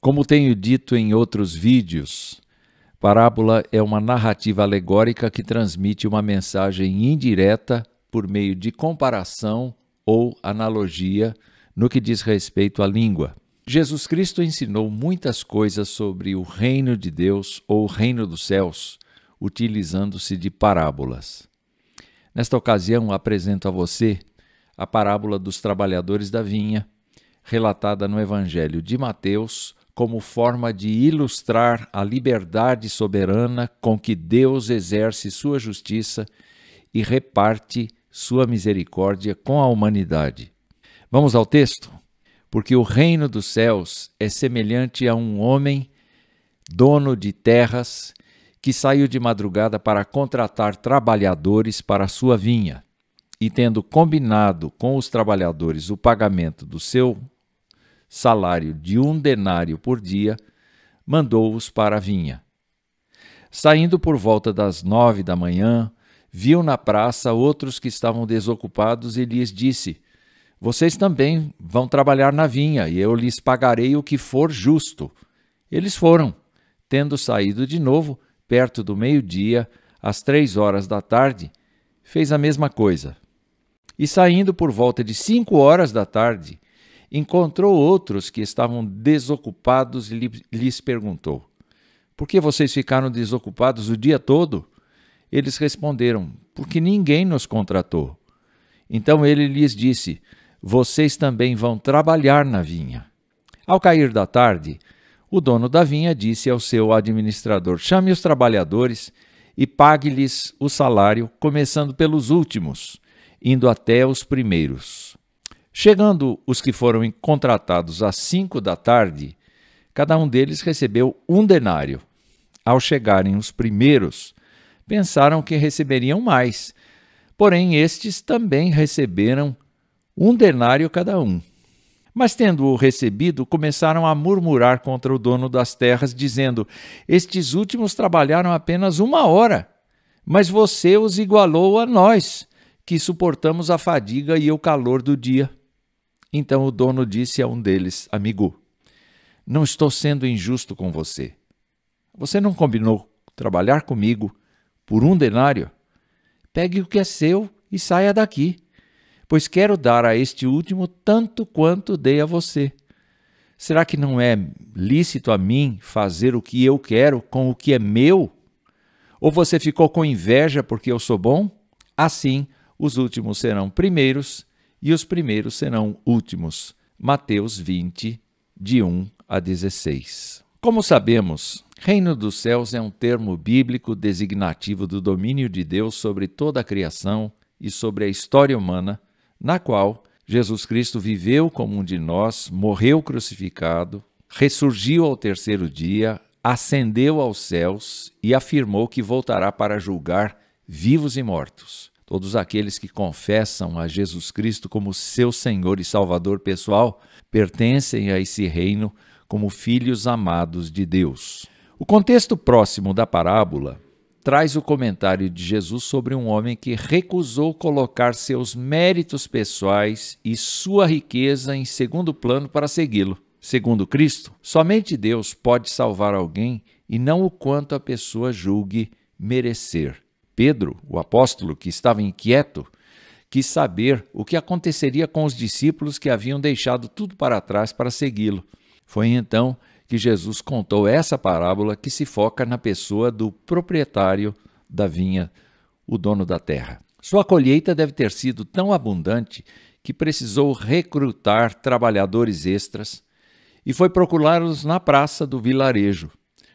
Como tenho dito em outros vídeos, parábola é uma narrativa alegórica que transmite uma mensagem indireta por meio de comparação ou analogia no que diz respeito à língua. Jesus Cristo ensinou muitas coisas sobre o reino de Deus ou o reino dos céus, utilizando-se de parábolas. Nesta ocasião, apresento a você a parábola dos trabalhadores da vinha, relatada no Evangelho de Mateus, como forma de ilustrar a liberdade soberana com que Deus exerce sua justiça e reparte sua misericórdia com a humanidade. Vamos ao texto? Porque o reino dos céus é semelhante a um homem, dono de terras, que saiu de madrugada para contratar trabalhadores para a sua vinha, e tendo combinado com os trabalhadores o pagamento do seu salário de 1 denário por dia, mandou-os para a vinha. Saindo por volta das 9 da manhã, viu na praça outros que estavam desocupados e lhes disse: vocês também vão trabalhar na vinha, e eu lhes pagarei o que for justo. Eles foram. Tendo saído de novo, perto do meio-dia, às 3 horas da tarde, fez a mesma coisa. E saindo por volta de 5 horas da tarde, encontrou outros que estavam desocupados e lhes perguntou: por que vocês ficaram desocupados o dia todo? Eles responderam: porque ninguém nos contratou. Então ele lhes disse: vocês também vão trabalhar na vinha. Ao cair da tarde, o dono da vinha disse ao seu administrador: chame os trabalhadores e pague-lhes o salário, começando pelos últimos, indo até os primeiros. Chegando os que foram contratados às 5 da tarde, cada um deles recebeu 1 denário. Ao chegarem os primeiros, pensaram que receberiam mais, porém estes também receberam 1 denário cada um. Mas tendo-o recebido, começaram a murmurar contra o dono das terras, dizendo: estes últimos trabalharam apenas 1 hora, mas você os igualou a nós, que suportamos a fadiga e o calor do dia. Então o dono disse a um deles: amigo, não estou sendo injusto com você. Você não combinou trabalhar comigo por 1 denário? Pegue o que é seu e saia daqui, pois quero dar a este último tanto quanto dei a você. Será que não é lícito a mim fazer o que eu quero com o que é meu? Ou você ficou com inveja porque eu sou bom? Assim, os últimos serão primeiros e os primeiros serão últimos. Mateus 20, de 1 a 16. Como sabemos, reino dos céus é um termo bíblico designativo do domínio de Deus sobre toda a criação e sobre a história humana, na qual Jesus Cristo viveu como um de nós, morreu crucificado, ressurgiu ao 3º dia, ascendeu aos céus e afirmou que voltará para julgar vivos e mortos. Todos aqueles que confessam a Jesus Cristo como seu Senhor e Salvador pessoal pertencem a esse reino como filhos amados de Deus. O contexto próximo da parábola traz o comentário de Jesus sobre um homem que recusou colocar seus méritos pessoais e sua riqueza em segundo plano para segui-lo. Segundo Cristo, somente Deus pode salvar alguém e não o quanto a pessoa julgue merecer. Pedro, o apóstolo que estava inquieto, quis saber o que aconteceria com os discípulos que haviam deixado tudo para trás para segui-lo. Foi então que Jesus contou essa parábola que se foca na pessoa do proprietário da vinha, o dono da terra. Sua colheita deve ter sido tão abundante que precisou recrutar trabalhadores extras e foi procurá-los na praça do vilarejo,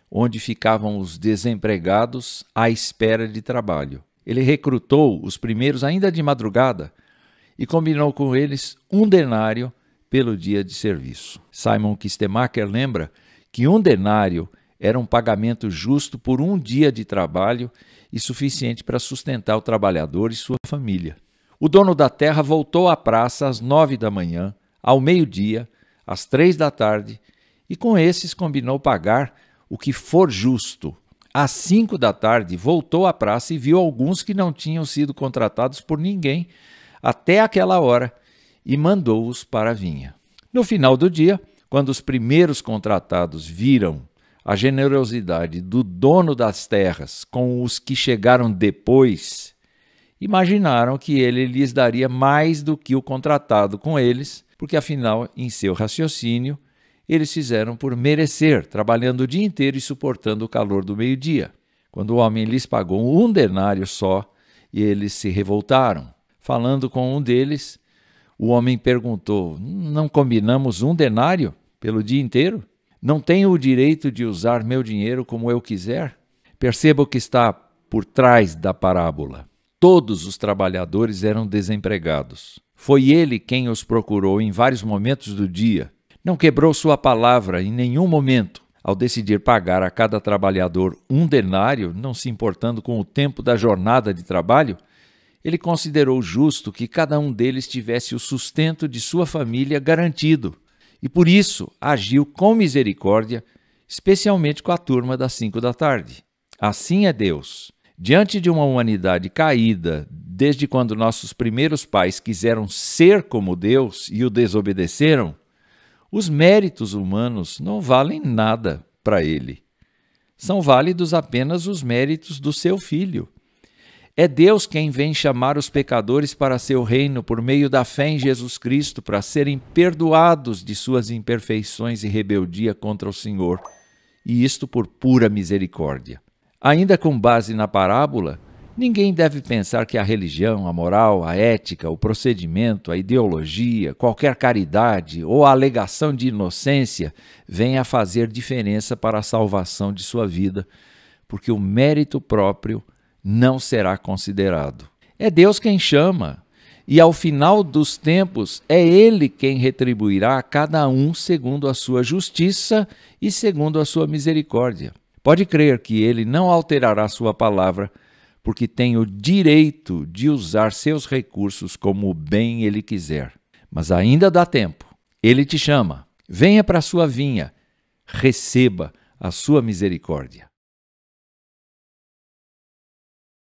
onde ficavam os desempregados à espera de trabalho. Ele recrutou os primeiros ainda de madrugada e combinou com eles 1 denário pelo dia de serviço. Simon Kistemaker lembra que 1 denário era um pagamento justo por 1 dia de trabalho e suficiente para sustentar o trabalhador e sua família. O dono da terra voltou à praça às 9 da manhã, ao meio-dia, às 3 da tarde, e com esses combinou pagar o que for justo. Às 5 da tarde, voltou à praça e viu alguns que não tinham sido contratados por ninguém até aquela hora e mandou-os para a vinha. No final do dia, Quando os primeiros contratados viram a generosidade do dono das terras com os que chegaram depois, imaginaram que ele lhes daria mais do que o contratado com eles, porque afinal, em seu raciocínio, eles fizeram por merecer, trabalhando o dia inteiro e suportando o calor do meio-dia. Quando o homem lhes pagou 1 denário só, eles se revoltaram. Falando com um deles, o homem perguntou: não combinamos 1 denário pelo dia inteiro? Não tenho o direito de usar meu dinheiro como eu quiser? Perceba o que está por trás da parábola. Todos os trabalhadores eram desempregados. Foi ele quem os procurou em vários momentos do dia. Não quebrou sua palavra em nenhum momento. Ao decidir pagar a cada trabalhador 1 denário, não se importando com o tempo da jornada de trabalho, ele considerou justo que cada um deles tivesse o sustento de sua família garantido. E por isso agiu com misericórdia, especialmente com a turma das 5 da tarde. Assim é Deus. Diante de uma humanidade caída, desde quando nossos primeiros pais quiseram ser como Deus e o desobedeceram, os méritos humanos não valem nada para ele. São válidos apenas os méritos do seu Filho. É Deus quem vem chamar os pecadores para seu reino por meio da fé em Jesus Cristo, para serem perdoados de suas imperfeições e rebeldia contra o Senhor, e isto por pura misericórdia. Ainda com base na parábola, ninguém deve pensar que a religião, a moral, a ética, o procedimento, a ideologia, qualquer caridade ou a alegação de inocência venha a fazer diferença para a salvação de sua vida, porque o mérito próprio não será considerado. É Deus quem chama, e ao final dos tempos é Ele quem retribuirá a cada um segundo a sua justiça e segundo a sua misericórdia. Pode crer que Ele não alterará sua palavra, porque tem o direito de usar seus recursos como bem Ele quiser. Mas ainda dá tempo. Ele te chama. Venha para a sua vinha. Receba a sua misericórdia.